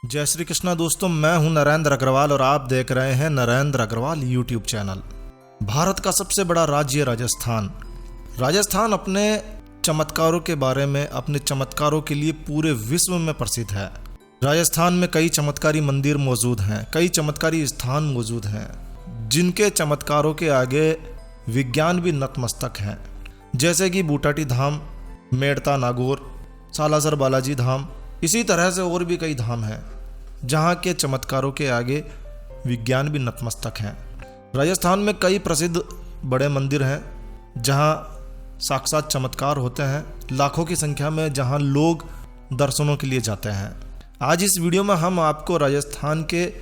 जय श्री कृष्णा दोस्तों, मैं हूं नरेंद्र अग्रवाल और आप देख रहे हैं नरेंद्र अग्रवाल यूट्यूब चैनल। भारत का सबसे बड़ा राज्य राजस्थान। राजस्थान अपने चमत्कारों के बारे में, अपने चमत्कारों के लिए पूरे विश्व में प्रसिद्ध है। राजस्थान में कई चमत्कारी मंदिर मौजूद हैं, कई चमत्कारी स्थान मौजूद हैं, जिनके चमत्कारों के आगे विज्ञान भी नतमस्तक हैं। जैसे कि बूटाटी धाम, मेड़ता नागौर, सालासर बालाजी धाम, इसी तरह से और भी कई धाम हैं जहाँ के चमत्कारों के आगे विज्ञान भी नतमस्तक हैं। राजस्थान में कई प्रसिद्ध बड़े मंदिर हैं जहाँ साक्षात चमत्कार होते हैं, लाखों की संख्या में जहाँ लोग दर्शनों के लिए जाते हैं। आज इस वीडियो में हम आपको राजस्थान के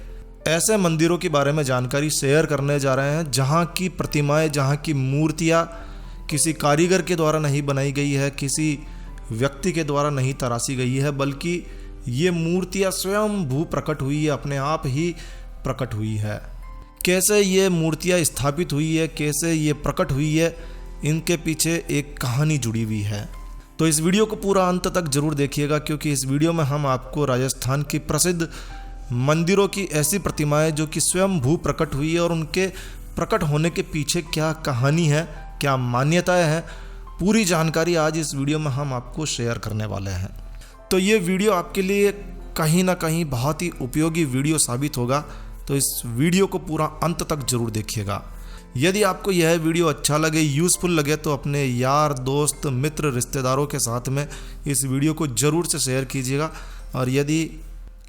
ऐसे मंदिरों के बारे में जानकारी शेयर करने जा रहे हैं जहाँ की प्रतिमाएं, जहाँ की मूर्तियाँ किसी कारीगर के द्वारा नहीं बनाई गई है, किसी व्यक्ति के द्वारा नहीं तराशी गई है, बल्कि ये मूर्तियाँ स्वयं भू प्रकट हुई है, अपने आप ही प्रकट हुई है। कैसे ये मूर्तियाँ स्थापित हुई है, कैसे ये प्रकट हुई है, इनके पीछे एक कहानी जुड़ी हुई है। तो इस वीडियो को पूरा अंत तक जरूर देखिएगा, क्योंकि इस वीडियो में हम आपको राजस्थान की प्रसिद्ध मंदिरों की ऐसी प्रतिमाएं जो कि स्वयं भू प्रकट हुई है और उनके प्रकट होने के पीछे क्या कहानी है, क्या मान्यताएं हैं, पूरी जानकारी आज इस वीडियो में हम आपको शेयर करने वाले हैं। तो ये वीडियो आपके लिए कहीं ना कहीं बहुत ही उपयोगी वीडियो साबित होगा, तो इस वीडियो को पूरा अंत तक जरूर देखिएगा। यदि आपको यह वीडियो अच्छा लगे, यूज़फुल लगे, तो अपने यार, दोस्त, मित्र, रिश्तेदारों के साथ में इस वीडियो को ज़रूर से शेयर कीजिएगा। और यदि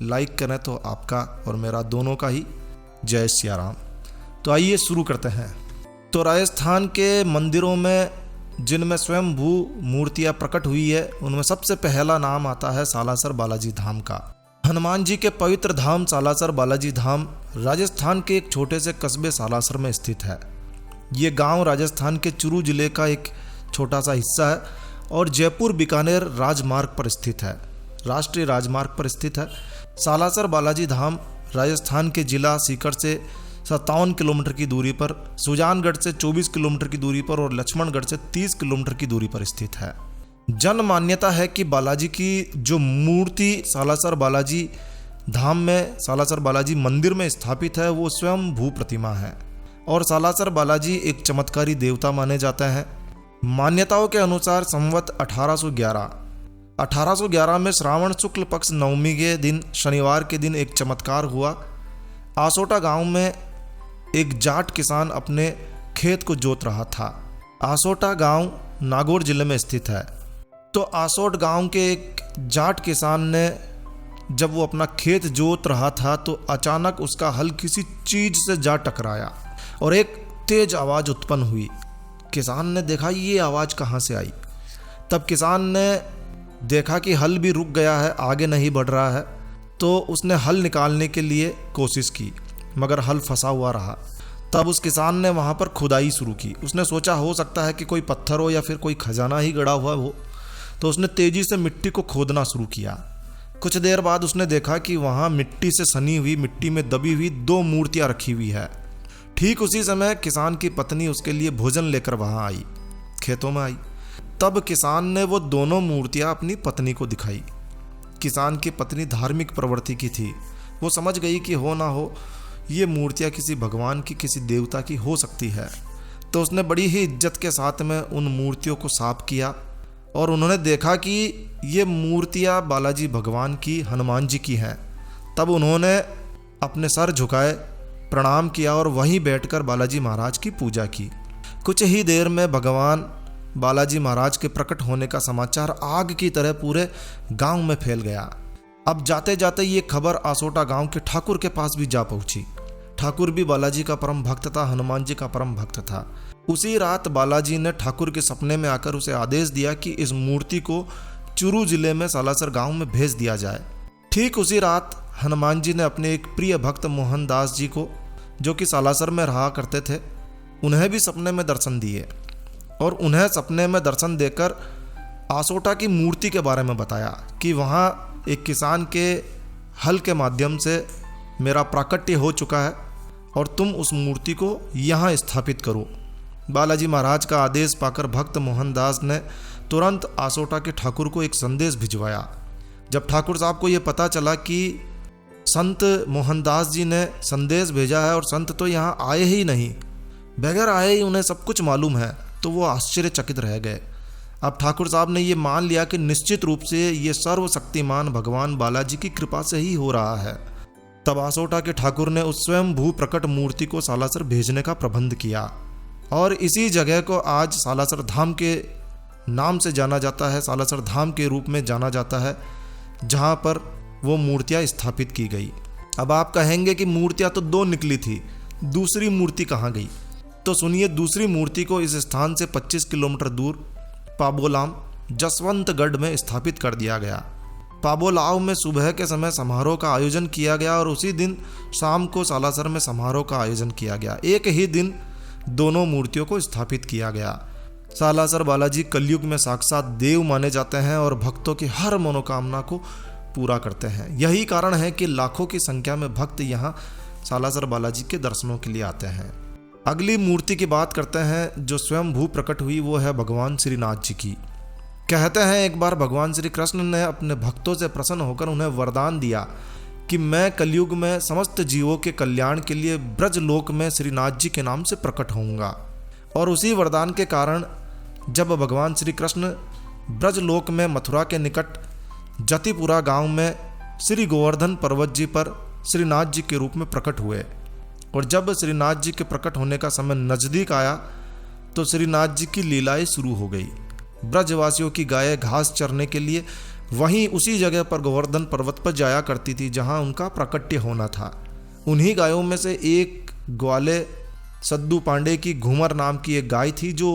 लाइक करें तो आपका और मेरा दोनों का ही जय सिया राम। तो आइए शुरू करते हैं। तो राजस्थान के मंदिरों में जिनमें स्वयं भू मूर्तियाँ प्रकट हुई है, उनमें सबसे पहला नाम आता है सालासर बालाजी धाम का। हनुमान जी के पवित्र धाम सालासर बालाजी धाम राजस्थान के एक छोटे से कस्बे सालासर में स्थित है। ये गांव राजस्थान के चुरू जिले का एक छोटा सा हिस्सा है और जयपुर बीकानेर राजमार्ग पर स्थित है, राष्ट्रीय राजमार्ग पर स्थित है। सालासर बालाजी धाम राजस्थान के जिला सीकर से 57 किलोमीटर की दूरी पर, सुजानगढ़ से 24 किलोमीटर की दूरी पर और लक्ष्मणगढ़ से 30 किलोमीटर की दूरी पर स्थित है। जन मान्यता है कि बालाजी की जो मूर्ति सालासर बालाजी धाम में, सालासर बालाजी मंदिर में स्थापित है, वो स्वयं भू प्रतिमा है और सालासर बालाजी एक चमत्कारी देवता माने जाते हैं। मान्यताओं के अनुसार संवत 1811 में श्रावण शुक्ल पक्ष नवमी के दिन, शनिवार के दिन एक चमत्कार हुआ। आसोटा गांव में एक जाट किसान अपने खेत को जोत रहा था। आसोटा गांव नागौर जिले में स्थित है। तो आसोट गांव के एक जाट किसान ने जब वो अपना खेत जोत रहा था तो अचानक उसका हल किसी चीज से जा टकराया और एक तेज आवाज़ उत्पन्न हुई। किसान ने देखा ये आवाज़ कहाँ से आई। तब किसान ने देखा कि हल भी रुक गया है, आगे नहीं बढ़ रहा है, तो उसने हल निकालने के लिए कोशिश की, मगर हल फंसा हुआ रहा। तब उस किसान ने वहाँ पर खुदाई शुरू की। उसने सोचा हो सकता है कि कोई पत्थर हो या फिर कोई खजाना ही गड़ा हुआ हो, तो उसने तेज़ी से मिट्टी को खोदना शुरू किया। कुछ देर बाद उसने देखा कि वहाँ मिट्टी से सनी हुई, मिट्टी में दबी हुई 2 मूर्तियाँ रखी हुई है। ठीक उसी समय किसान की पत्नी उसके लिए भोजन लेकर वहाँ आई, खेतों में आई। तब किसान ने वो दोनों मूर्तियाँ अपनी पत्नी को दिखाई। किसान की पत्नी धार्मिक प्रवृत्ति की थी। वो समझ गई कि हो ना हो ये मूर्तियाँ किसी भगवान की, किसी देवता की हो सकती है। तो उसने बड़ी ही इज्जत के साथ में उन मूर्तियों को साफ किया और उन्होंने देखा कि ये मूर्तियाँ बालाजी भगवान की, हनुमान जी की हैं। तब उन्होंने अपने सर झुकाए, प्रणाम किया और वहीं बैठकर बालाजी महाराज की पूजा की। कुछ ही देर में भगवान बालाजी महाराज के प्रकट होने का समाचार आग की तरह पूरे गांव में फैल गया। अब जाते जाते ये खबर आसोटा गांव के ठाकुर के पास भी जा पहुंची। ठाकुर भी बालाजी का परम भक्त था, हनुमान जी का परम भक्त था। उसी रात बालाजी ने ठाकुर के सपने में आकर उसे आदेश दिया कि इस मूर्ति को चुरू जिले में सालासर गांव में भेज दिया जाए। ठीक उसी रात हनुमान जी ने अपने एक प्रिय भक्त मोहनदास जी को, जो कि सालासर में रहा करते थे, उन्हें भी सपने में दर्शन दिए और उन्हें सपने में दर्शन देकर आसोटा की मूर्ति के बारे में बताया कि वहाँ एक किसान के हल के माध्यम से मेरा प्राकट्य हो चुका है और तुम उस मूर्ति को यहाँ स्थापित करो। बालाजी महाराज का आदेश पाकर भक्त मोहनदास ने तुरंत आसोटा के ठाकुर को एक संदेश भिजवाया। जब ठाकुर साहब को ये पता चला कि संत मोहनदास जी ने संदेश भेजा है और संत तो यहाँ आए ही नहीं, बगैर आए ही उन्हें सब कुछ मालूम है। तो वो आश्चर्यचकित रह गए। अब ठाकुर साहब ने ये मान लिया कि निश्चित रूप से ये सर्वशक्तिमान भगवान बालाजी की कृपा से ही हो रहा है। तब आसोटा के ठाकुर ने उस स्वयं भू प्रकट मूर्ति को सालासर भेजने का प्रबंध किया और इसी जगह को आज सालासर धाम के नाम से जाना जाता है, सालासर धाम के रूप में जाना जाता है, जहाँ पर वो मूर्तियाँ स्थापित की गई। अब आप कहेंगे कि मूर्तियाँ तो 2 निकली थी, दूसरी मूर्ति कहाँ गई? तो सुनिए, दूसरी मूर्ति को इस स्थान से 25 किलोमीटर दूर पाबोलाम जसवंतगढ़ में स्थापित कर दिया गया। पाबोलाव में सुबह के समय समारोह का आयोजन किया गया और उसी दिन शाम को सालासर में समारोह का आयोजन किया गया। एक ही दिन दोनों मूर्तियों को स्थापित किया गया। सालासर बालाजी कलयुग में साक्षात देव माने जाते हैं और भक्तों की हर मनोकामना को पूरा करते हैं। यही कारण है कि लाखों की संख्या में भक्त यहाँ सालासर बालाजी के दर्शनों के लिए आते हैं। अगली मूर्ति की बात करते हैं जो स्वयं भू प्रकट हुई, वो है भगवान श्रीनाथ जी की। कहते हैं एक बार भगवान श्री कृष्ण ने अपने भक्तों से प्रसन्न होकर उन्हें वरदान दिया कि मैं कलयुग में समस्त जीवों के कल्याण के लिए ब्रजलोक में श्रीनाथ जी के नाम से प्रकट होऊंगा। और उसी वरदान के कारण जब भगवान श्री कृष्ण ब्रजलोक में मथुरा के निकट जतिपुरा गांव में श्री गोवर्धन पर्वत जी पर श्रीनाथ जी के रूप में प्रकट हुए और जब श्रीनाथ जी के प्रकट होने का समय नज़दीक आया तो श्रीनाथ जी की लीलाएं शुरू हो गई। ब्रजवासियों की गायें घास चरने के लिए वहीं उसी जगह पर गोवर्धन पर्वत पर जाया करती थी जहां उनका प्राकट्य होना था। उन्हीं गायों में से एक ग्वाले सद्दू पांडे की घूमर नाम की एक गाय थी जो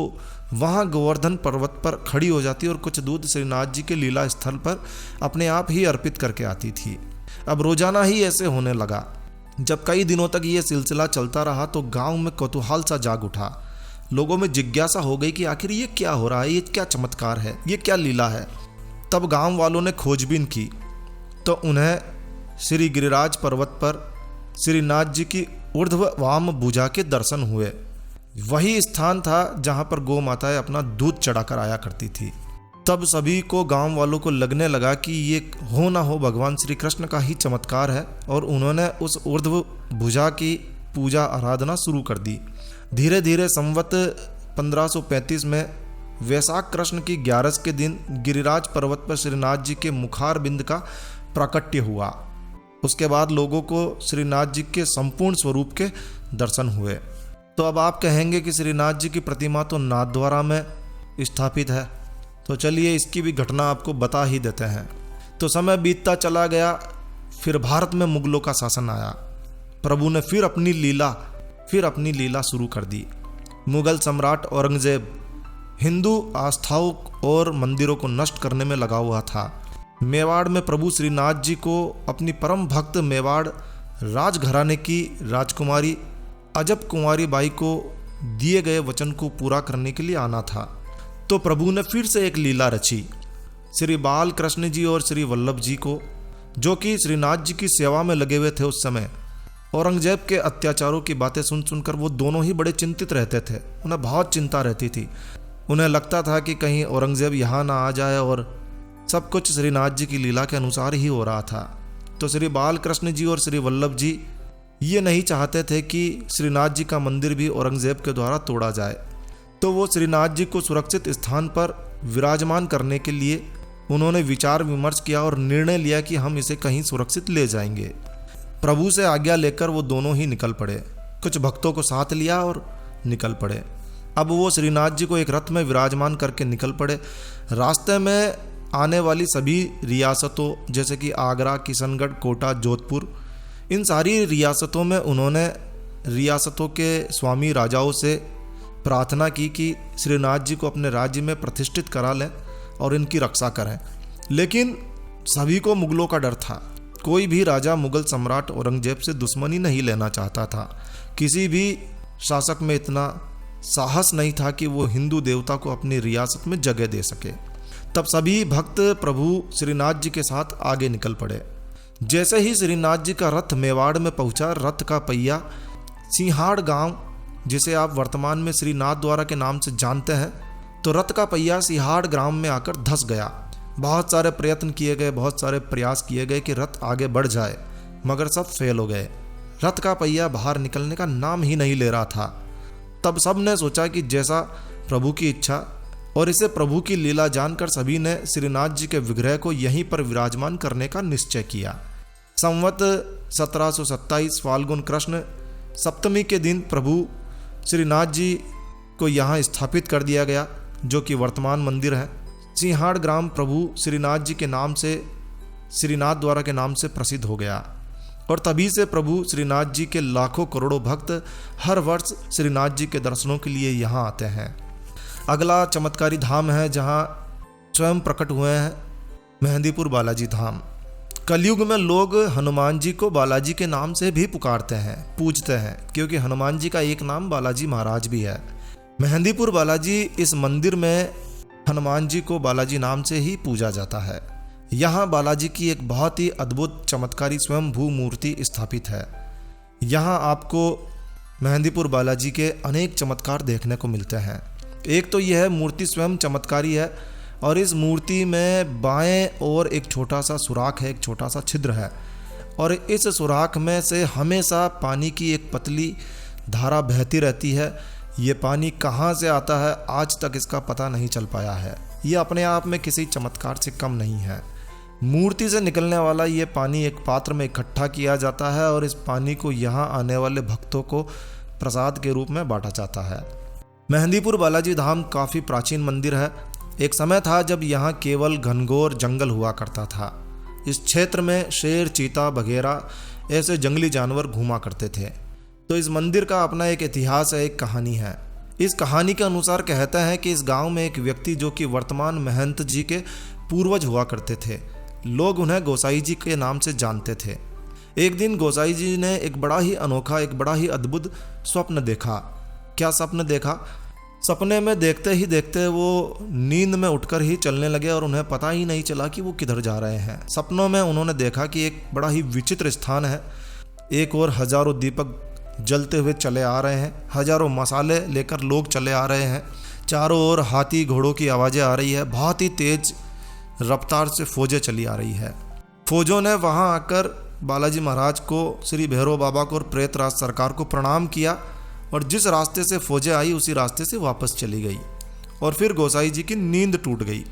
वहां गोवर्धन पर्वत पर खड़ी हो जाती और कुछ दूध श्रीनाथ जी के लीला स्थल पर अपने आप ही अर्पित करके आती थी। अब रोजाना ही ऐसे होने लगा। जब कई दिनों तक ये सिलसिला चलता रहा तो गांव में कौतूहल सा जाग उठा। लोगों में जिज्ञासा हो गई कि आखिर ये क्या हो रहा है, ये क्या चमत्कार है, ये क्या लीला है। तब गांव वालों ने खोजबीन की तो उन्हें श्री गिरिराज पर्वत पर श्रीनाथ जी की ऊर्ध्व वाम भुजा के दर्शन हुए। वही स्थान था जहां पर गौ माताएं अपना दूध चढ़ाकर आया करती थी। तब सभी को, गांव वालों को लगने लगा कि ये हो ना हो भगवान श्री कृष्ण का ही चमत्कार है और उन्होंने उस ऊर्ध्व भुजा की पूजा आराधना शुरू कर दी। धीरे धीरे संवत 1535 में वैशाख कृष्ण की 11 के दिन गिरिराज पर्वत पर श्रीनाथ जी के मुखार बिंद का प्राकट्य हुआ। उसके बाद लोगों को श्रीनाथ जी के संपूर्ण स्वरूप के दर्शन हुए। तो अब आप कहेंगे कि श्रीनाथ जी की प्रतिमा तो नाथद्वारा में स्थापित है, तो चलिए इसकी भी घटना आपको बता ही देते हैं। तो समय बीतता चला गया, फिर भारत में मुगलों का शासन आया। प्रभु ने फिर अपनी लीला शुरू कर दी। मुगल सम्राट औरंगजेब हिंदू आस्थाओं और मंदिरों को नष्ट करने में लगा हुआ था। मेवाड़ में प्रभु श्रीनाथ जी को अपनी परम भक्त मेवाड़ राजघराने की राजकुमारी अजब कुंवारी बाई को दिए गए वचन को पूरा करने के लिए आना था। तो प्रभु ने फिर से एक लीला रची। श्री बाल कृष्ण जी और श्री वल्लभ जी को, जो कि श्रीनाथ जी की सेवा में लगे हुए थे उस समय, औरंगजेब के अत्याचारों की बातें सुन सुनकर वो दोनों ही बड़े चिंतित रहते थे। उन्हें बहुत चिंता रहती थी। उन्हें लगता था कि कहीं औरंगजेब यहाँ ना आ जाए और सब कुछ श्रीनाथ जी की लीला के अनुसार ही हो रहा था। तो श्री बाल कृष्ण जी और श्री वल्लभ जी ये नहीं चाहते थे कि श्रीनाथ जी का मंदिर भी औरंगजेब के द्वारा तोड़ा जाए। तो वो श्रीनाथ जी को सुरक्षित स्थान पर विराजमान करने के लिए उन्होंने विचार विमर्श किया और निर्णय लिया कि हम इसे कहीं सुरक्षित ले जाएंगे। प्रभु से आज्ञा लेकर वो दोनों ही निकल पड़े। कुछ भक्तों को साथ लिया और निकल पड़े। अब वो श्रीनाथ जी को एक रथ में विराजमान करके निकल पड़े। रास्ते में आने वाली सभी रियासतों जैसे कि आगरा, किशनगढ़, कोटा, जोधपुर, इन सारी रियासतों में उन्होंने रियासतों के स्वामी राजाओं से प्रार्थना की कि श्रीनाथ जी को अपने राज्य में प्रतिष्ठित करा लें और इनकी रक्षा करें। लेकिन सभी को मुगलों का डर था। कोई भी राजा मुगल सम्राट औरंगजेब से दुश्मनी नहीं लेना चाहता था। किसी भी शासक में इतना साहस नहीं था कि वो हिंदू देवता को अपनी रियासत में जगह दे सके। तब सभी भक्त प्रभु श्रीनाथ जी के साथ आगे निकल पड़े। जैसे ही श्रीनाथ जी का रथ मेवाड़ में पहुंचा, रथ का पहिया सिंहाड़ गांव, जिसे आप वर्तमान में श्रीनाथ द्वारा के नाम से जानते हैं, तो रथ का पहिया सिंहाड़ ग्राम में आकर धंस गया। बहुत सारे प्रयत्न किए गए, बहुत सारे प्रयास किए गए कि रथ आगे बढ़ जाए, मगर सब फेल हो गए। रथ का पहिया बाहर निकलने का नाम ही नहीं ले रहा था। तब सब ने सोचा कि जैसा प्रभु की इच्छा, और इसे प्रभु की लीला जानकर सभी ने श्रीनाथ जी के विग्रह को यहीं पर विराजमान करने का निश्चय किया। संवत 1727 फाल्गुन कृष्ण सप्तमी के दिन प्रभु श्रीनाथ जी को यहाँ स्थापित कर दिया गया, जो कि वर्तमान मंदिर है। सिंहाड़ ग्राम प्रभु श्रीनाथ जी के नाम से, श्रीनाथ द्वारा के नाम से प्रसिद्ध हो गया, और तभी से प्रभु श्रीनाथ जी के लाखों करोड़ों भक्त हर वर्ष श्रीनाथ जी के दर्शनों के लिए यहाँ आते हैं। अगला चमत्कारी धाम है जहाँ स्वयं प्रकट हुए हैं, मेहंदीपुर बालाजी धाम। कलयुग में लोग हनुमान जी को बालाजी के नाम से भी पुकारते हैं, पूजते हैं, क्योंकि हनुमान जी का एक नाम बालाजी महाराज भी है। मेहंदीपुर बालाजी, इस मंदिर में हनुमान जी को बालाजी नाम से ही पूजा जाता है। यहाँ बालाजी की एक बहुत ही अद्भुत चमत्कारी स्वयंभू मूर्ति स्थापित है। यहाँ आपको मेहंदीपुर बालाजी के अनेक चमत्कार देखने को मिलते हैं। एक तो यह मूर्ति स्वयं चमत्कारी है, और इस मूर्ति में बाएं ओर एक छोटा सा सुराख है, एक छोटा सा छिद्र है, और इस सुराख में से हमेशा पानी की एक पतली धारा बहती रहती है। ये पानी कहाँ से आता है आज तक इसका पता नहीं चल पाया है। ये अपने आप में किसी चमत्कार से कम नहीं है। मूर्ति से निकलने वाला ये पानी एक पात्र में इकट्ठा किया जाता है, और इस पानी को यहाँ आने वाले भक्तों को प्रसाद के रूप में बांटा जाता है। मेहंदीपुर बालाजी धाम काफ़ी प्राचीन मंदिर है। एक समय था जब यहाँ केवल घनघोर जंगल हुआ करता था। इस क्षेत्र में शेर, चीता वगैरह ऐसे जंगली जानवर घूमा करते थे। तो इस मंदिर का अपना एक इतिहास है, एक कहानी है। इस कहानी के अनुसार कहते हैं कि इस गांव में एक व्यक्ति जो कि वर्तमान महंत जी के पूर्वज हुआ करते थे, लोग उन्हें गोसाई जी के नाम से जानते थे। एक दिन गोसाई जी ने एक बड़ा ही अनोखा, एक बड़ा ही अद्भुत स्वप्न देखा। क्या स्वप्न देखा? सपने में देखते ही देखते वो नींद में उठकर ही चलने लगे, और उन्हें पता ही नहीं चला कि वो किधर जा रहे हैं। सपनों में उन्होंने देखा कि एक बड़ा ही विचित्र स्थान है। एक और हजारों दीपक जलते हुए चले आ रहे हैं, हजारों मसाले लेकर लोग चले आ रहे हैं। चारों ओर हाथी घोड़ों की आवाज़ें आ रही है, बहुत ही तेज रफ्तार से फौजें चली आ रही है। फौजों ने वहाँ आकर बालाजी महाराज को, श्री भैरव बाबा को और प्रेतराज सरकार को प्रणाम किया, और जिस रास्ते से फौजें आई उसी रास्ते से वापस चली गई, और फिर गोसाई जी की नींद टूट गई।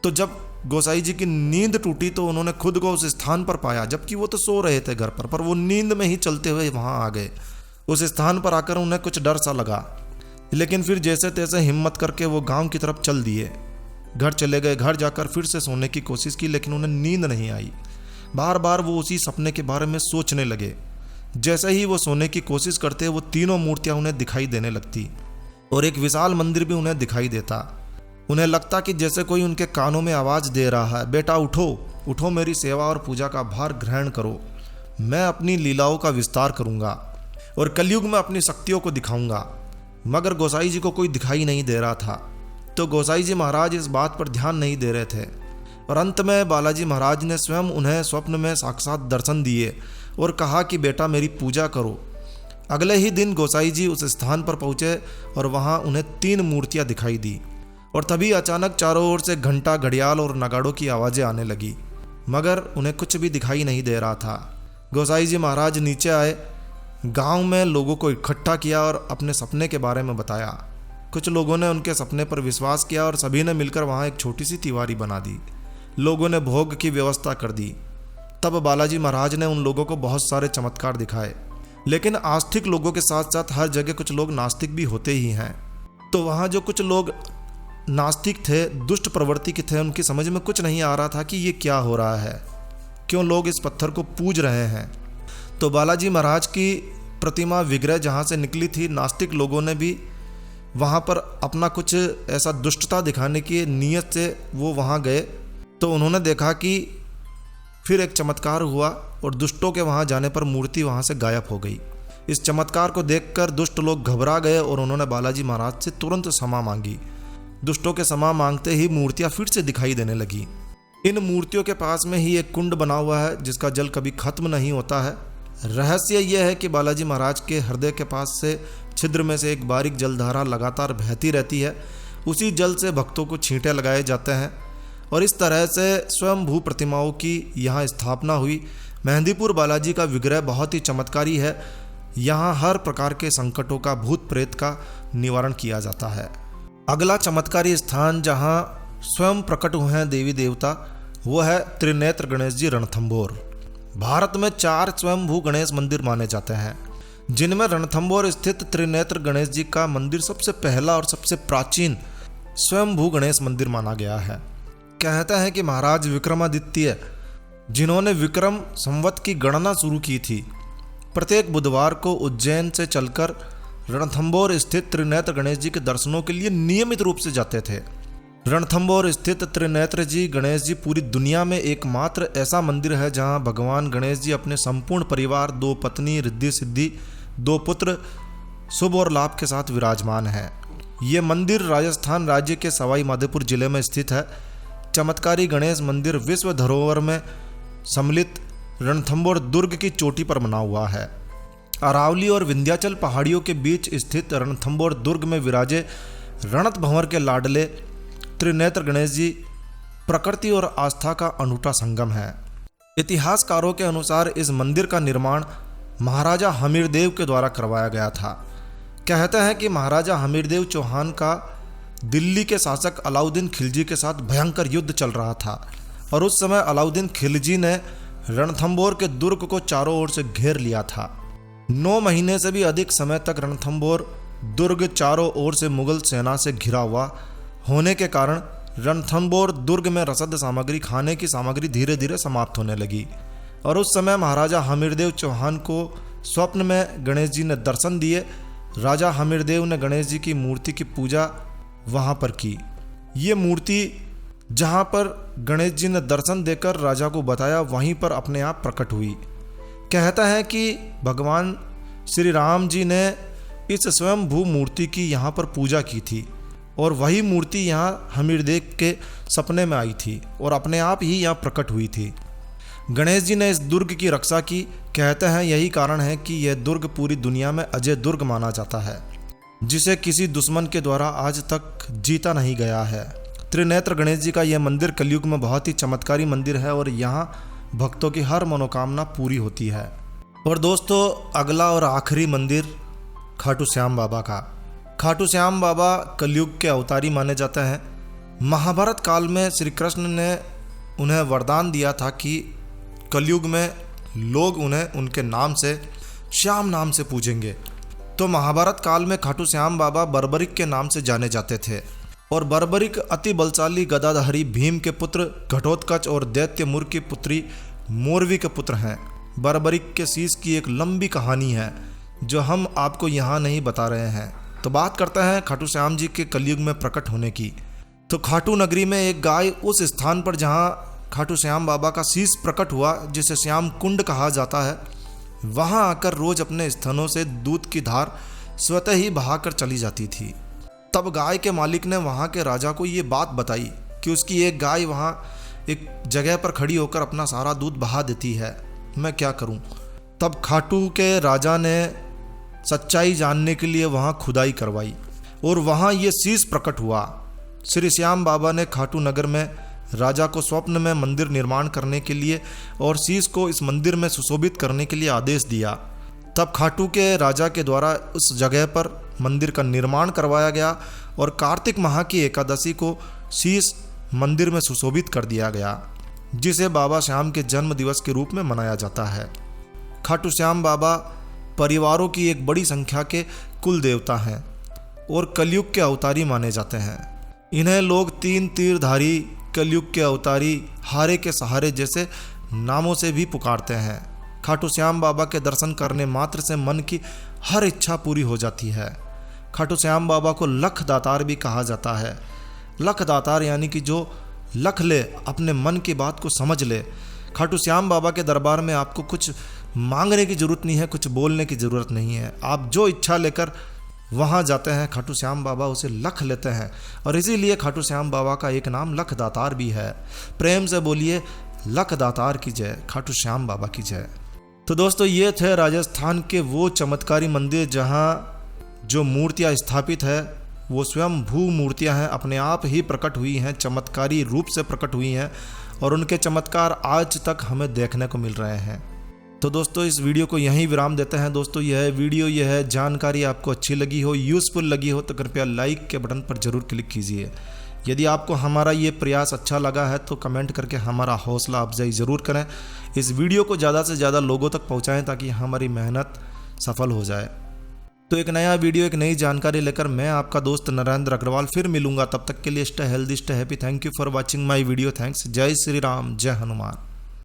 तो जब गोसाई जी की नींद टूटी तो उन्होंने खुद को उस स्थान पर पाया, जबकि वो तो सो रहे थे घर पर वो नींद में ही चलते हुए वहाँ आ गए। उस स्थान पर आकर उन्हें कुछ डर सा लगा, लेकिन फिर जैसे तैसे हिम्मत करके वो गाँव की तरफ चल दिए। घर चले गए। घर जाकर फिर से सोने की कोशिश की, लेकिन उन्हें नींद नहीं आई। बार बार वो उसी सपने के बारे में सोचने लगे। जैसे ही वो सोने की कोशिश करते, वो तीनों मूर्तियां उन्हें दिखाई देने लगती, और एक विशाल मंदिर भी उन्हें दिखाई देता। उन्हें लगता कि जैसे कोई उनके कानों में आवाज़ दे रहा है, बेटा उठो, उठो, मेरी सेवा और पूजा का भार ग्रहण करो। मैं अपनी लीलाओं का विस्तार करूँगा और कलयुग में अपनी शक्तियों को दिखाऊंगा। मगर गोसाई जी को कोई दिखाई नहीं दे रहा था। तो गोसाई जी महाराज इस बात पर ध्यान नहीं दे रहे थे, और अंत में बालाजी महाराज ने स्वयं उन्हें स्वप्न में साक्षात दर्शन दिए और कहा कि बेटा मेरी पूजा करो। अगले ही दिन गोसाई जी उस स्थान पर पहुँचे, और वहाँ उन्हें 3 मूर्तियाँ दिखाई दी। और तभी अचानक चारों ओर से घंटा, घड़ियाल और नगाड़ों की आवाज़ें आने लगी, मगर उन्हें कुछ भी दिखाई नहीं दे रहा था। गोसाई जी महाराज नीचे आए, गांव में लोगों को इकट्ठा किया और अपने सपने के बारे में बताया। कुछ लोगों ने उनके सपने पर विश्वास किया और सभी ने मिलकर वहाँ एक छोटी सी तिवारी बना दी। लोगों ने भोग की व्यवस्था कर दी। तब बालाजी महाराज ने उन लोगों को बहुत सारे चमत्कार दिखाए। लेकिन आस्तिक लोगों के साथ साथ हर जगह कुछ लोग नास्तिक भी होते ही हैं। तो वहाँ जो कुछ लोग नास्तिक थे, दुष्ट प्रवृत्ति के थे, उनकी समझ में कुछ नहीं आ रहा था कि ये क्या हो रहा है, क्यों लोग इस पत्थर को पूज रहे हैं। तो बालाजी महाराज की प्रतिमा विग्रह जहाँ से निकली थी, नास्तिक लोगों ने भी वहाँ पर अपना कुछ ऐसा दुष्टता दिखाने की नीयत से वो वहाँ गए। तो उन्होंने देखा कि फिर एक चमत्कार हुआ और दुष्टों के वहाँ जाने पर मूर्ति वहाँ से गायब हो गई। इस चमत्कार को देखकर दुष्ट लोग घबरा गए और उन्होंने बालाजी महाराज से तुरंत क्षमा मांगी। दुष्टों के क्षमा मांगते ही मूर्तियाँ फिर से दिखाई देने लगी। इन मूर्तियों के पास में ही एक कुंड बना हुआ है जिसका जल कभी खत्म नहीं होता है। रहस्य यह है कि बालाजी महाराज के हृदय के पास से छिद्र में से एक बारीक जलधारा लगातार बहती रहती है। उसी जल से भक्तों को छींटे लगाए जाते हैं और इस तरह से स्वयंभू प्रतिमाओं की यहाँ स्थापना हुई। मेहंदीपुर बालाजी का विग्रह बहुत ही चमत्कारी है। यहाँ हर प्रकार के संकटों का, भूत प्रेत का निवारण किया जाता है। अगला चमत्कारी स्थान जहाँ स्वयं प्रकट हुए हैं देवी देवता, वो है त्रिनेत्र गणेश जी रणथंभौर। भारत में 4 स्वयंभू गणेश मंदिर माने जाते हैं, जिनमें रणथंभौर स्थित त्रिनेत्र गणेश जी का मंदिर सबसे पहला और सबसे प्राचीन स्वयंभू गणेश मंदिर माना गया है। कहते हैं कि महाराज विक्रमादित्य, जिन्होंने विक्रम संवत की गणना शुरू की थी, प्रत्येक बुधवार को उज्जैन से चलकर रणथंभौर स्थित त्रिनेत्र गणेश जी के दर्शनों के लिए नियमित रूप से जाते थे। रणथंभौर स्थित त्रिनेत्र जी गणेश जी पूरी दुनिया में एकमात्र ऐसा मंदिर है जहां भगवान गणेश जी अपने संपूर्ण परिवार, 2 पत्नी, रिद्धि सिद्धि, 2 पुत्र, शुभ और लाभ के साथ विराजमान है। ये मंदिर राजस्थान राज्य के सवाई माधोपुर जिले में स्थित है। चमत्कारी गणेश मंदिर विश्व धरोहर में सम्मिलित रणथंभौर दुर्ग की चोटी पर बना हुआ है। अरावली और विंध्याचल पहाड़ियों के बीच स्थित रणथंभौर दुर्ग में विराजे रणथंभौर के लाडले त्रिनेत्र गणेश जी प्रकृति और आस्था का अनूठा संगम है। इतिहासकारों के अनुसार इस मंदिर का निर्माण महाराजा हमीरदेव के द्वारा करवाया गया था। कहते हैं कि महाराजा हमीरदेव चौहान का दिल्ली के शासक अलाउद्दीन खिलजी के साथ भयंकर युद्ध चल रहा था और उस समय अलाउद्दीन खिलजी ने रणथंभौर के दुर्ग को चारों ओर से घेर लिया था। 9 महीने से भी अधिक समय तक रणथंभौर दुर्ग चारों ओर से मुगल सेना से घिरा हुआ होने के कारण रणथंभौर दुर्ग में रसद सामग्री, खाने की सामग्री धीरे धीरे समाप्त होने लगी और उस समय महाराजा हमीरदेव चौहान को स्वप्न में गणेश जी ने दर्शन दिए। राजा हमीरदेव ने गणेश जी की मूर्ति की पूजा वहां पर की। ये मूर्ति जहां पर गणेश जी ने दर्शन देकर राजा को बताया, वहीं पर अपने आप प्रकट हुई। कहता है कि भगवान श्री राम जी ने इस स्वयंभू मूर्ति की यहाँ पर पूजा की थी और वही मूर्ति यहाँ हमीरदेव के सपने में आई थी और अपने आप ही यहाँ प्रकट हुई थी। गणेश जी ने इस दुर्ग की रक्षा की। कहते हैं यही कारण है कि यह दुर्ग पूरी दुनिया में अजय दुर्ग माना जाता है, जिसे किसी दुश्मन के द्वारा आज तक जीता नहीं गया है। त्रिनेत्र गणेश जी का यह मंदिर कलयुग में बहुत ही चमत्कारी मंदिर है और यहाँ भक्तों की हर मनोकामना पूरी होती है। और दोस्तों, अगला और आखिरी मंदिर खाटू श्याम बाबा का। खाटू श्याम बाबा कलयुग के अवतारी माने जाते हैं। महाभारत काल में श्री कृष्ण ने उन्हें वरदान दिया था कि कलयुग में लोग उन्हें उनके नाम से, श्याम नाम से पूजेंगे। तो महाभारत काल में खाटू श्याम बाबा बर्बरिक के नाम से जाने जाते थे और बर्बरिक अति बलशाली गदाधारी भीम के पुत्र घटोत्कच और दैत्य मुर की पुत्री मोरवी के पुत्र हैं। बर्बरिक के शीश की एक लंबी कहानी है जो हम आपको यहाँ नहीं बता रहे हैं। तो बात करते हैं खाटू श्याम जी के कलयुग में प्रकट होने की। तो खाटू नगरी में एक गाय उस स्थान पर जहाँ खाटू श्याम बाबा का शीश प्रकट हुआ, जिसे श्याम कुंड कहा जाता है, वहाँ आकर रोज अपने स्तनों से दूध की धार स्वतः ही बहाकर चली जाती थी। तब गाय के मालिक ने वहाँ के राजा को ये बात बताई कि उसकी एक गाय वहाँ एक जगह पर खड़ी होकर अपना सारा दूध बहा देती है, मैं क्या करूँ। तब खाटू के राजा ने सच्चाई जानने के लिए वहाँ खुदाई करवाई और वहाँ ये शीश प्रकट हुआ। श्री श्याम बाबा ने खाटू नगर में राजा को स्वप्न में मंदिर निर्माण करने के लिए और शीश को इस मंदिर में सुशोभित करने के लिए आदेश दिया। तब खाटू के राजा के द्वारा उस जगह पर मंदिर का निर्माण करवाया गया और कार्तिक माह की एकादशी को शीश मंदिर में सुशोभित कर दिया गया, जिसे बाबा श्याम के जन्म दिवस के रूप में मनाया जाता है। खाटू श्याम बाबा परिवारों की एक बड़ी संख्या के कुल देवता हैं और कलयुग के अवतारी माने जाते हैं। इन्हें लोग 3 तीरधारी, कलयुग के अवतारी, हारे के सहारे जैसे नामों से भी पुकारते हैं। खाटू श्याम बाबा के दर्शन करने मात्र से मन की हर इच्छा पूरी हो जाती है। खाटू श्याम बाबा को लख दातार भी कहा जाता है। लख दातार यानी कि जो लख ले, अपने मन की बात को समझ ले। खाटू श्याम बाबा के दरबार में आपको कुछ मांगने की ज़रूरत नहीं है, कुछ बोलने की ज़रूरत नहीं है। आप जो इच्छा लेकर वहाँ जाते हैं, खाटू श्याम बाबा उसे लख लेते हैं और इसीलिए खाटू श्याम बाबा का एक नाम लख दातार भी है। प्रेम से बोलिए लख दातार की जय, खाटू श्याम बाबा की जय। तो दोस्तों, ये थे राजस्थान के वो चमत्कारी मंदिर जहाँ जो मूर्तियाँ स्थापित है वो स्वयं भू मूर्तियाँ हैं, अपने आप ही प्रकट हुई हैं, चमत्कारी रूप से प्रकट हुई हैं और उनके चमत्कार आज तक हमें देखने को मिल रहे हैं। तो दोस्तों इस वीडियो को यहीं विराम देते हैं। दोस्तों यह जानकारी आपको अच्छी लगी हो, यूज़फुल लगी हो तो कृपया लाइक के बटन पर ज़रूर क्लिक कीजिए। यदि आपको हमारा ये प्रयास अच्छा लगा है तो कमेंट करके हमारा हौसला अफजाई ज़रूर करें। इस वीडियो को ज़्यादा से ज़्यादा लोगों तक पहुँचाएँ ताकि हमारी मेहनत सफल हो जाए। तो एक नया वीडियो, एक नई जानकारी लेकर मैं आपका दोस्त नरेंद्र अग्रवाल फिर मिलूंगा। तब तक के लिए stay healthy, stay happy. Thank you for watching my video. Thanks. जय श्री राम, जय हनुमान।